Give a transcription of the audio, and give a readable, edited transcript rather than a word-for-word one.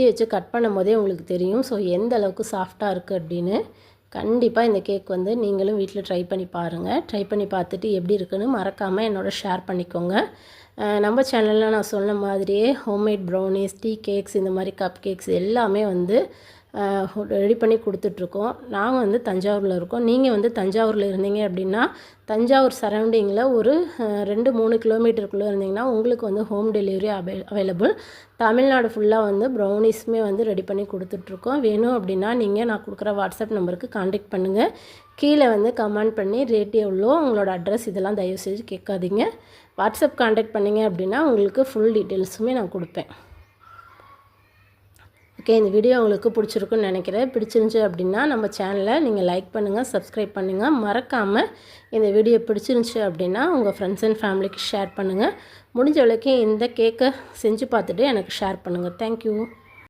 கத்தி வச்சு கட் பண்ணும்போதே உங்களுக்கு தெரியும். ஸோ எந்த அளவுக்கு சாஃப்டாக இருக்குது அப்படின்னு. கண்டிப்பாக இந்த கேக் வந்து நீங்களும் வீட்டில் ட்ரை பண்ணி பாருங்கள். ட்ரை பண்ணி பார்த்துட்டு எப்படி இருக்குன்னு மறக்காமல் என்னோட ஷேர் பண்ணிக்கோங்க. நம்ம சேனலில் நான் சொன்ன மாதிரியே ஹோம்மேட் ப்ரௌனிஸ், டீ கேக்ஸ், இந்த மாதிரி கப் கேக்ஸ் எல்லாமே வந்து ரெடி பண்ணி கொடுத்துட்ருக்கோம். நாங்கள் வந்து தஞ்சாவூரில் இருக்கோம். நீங்கள் வந்து தஞ்சாவூரில் இருந்தீங்க அப்படின்னா தஞ்சாவூர் சரௌண்டிங்கில் ஒரு 2-3 கிலோமீட்டருக்குள்ளே இருந்தீங்கன்னா உங்களுக்கு வந்து ஹோம் டெலிவரி அவைலபிள். தமிழ்நாடு ஃபுல்லாக வந்து ப்ரௌனிஸுமே வந்து ரெடி பண்ணி கொடுத்துட்ருக்கோம். வேணும் அப்படின்னா நீங்கள் நான் கொடுக்குற வாட்ஸ்அப் நம்பருக்கு காண்டாக்ட் பண்ணுங்கள். கீழே வந்து கமெண்ட் பண்ணி ரேட் எவ்வளோ, உங்களோட அட்ரஸ் இதெல்லாம் தயவு செஞ்சு கேட்காதீங்க. வாட்ஸ்அப் காண்டாக்ட் பண்ணிங்க அப்படின்னா உங்களுக்கு ஃபுல் டீட்டெயில்ஸுமே நான் கொடுப்பேன். ஓகே, இந்த வீடியோ உங்களுக்கு பிடிச்சிருக்குன்னு நினைக்கிறேன். பிடிச்சிருந்துச்சி அப்படின்னா நம்ம சேனலை நீங்கள் லைக் பண்ணுங்கள், சப்ஸ்கிரைப் பண்ணுங்கள். மறக்காமல் இந்த வீடியோ பிடிச்சிருந்துச்சி அப்படின்னா உங்கள் ஃப்ரெண்ட்ஸ் அண்ட் ஃபேமிலிக்கு ஷேர் பண்ணுங்கள். முடிஞ்ச வரைக்கும் இந்த கேக்கை செஞ்சு பார்த்துட்டு எனக்கு ஷேர் பண்ணுங்கள். தேங்க்யூ.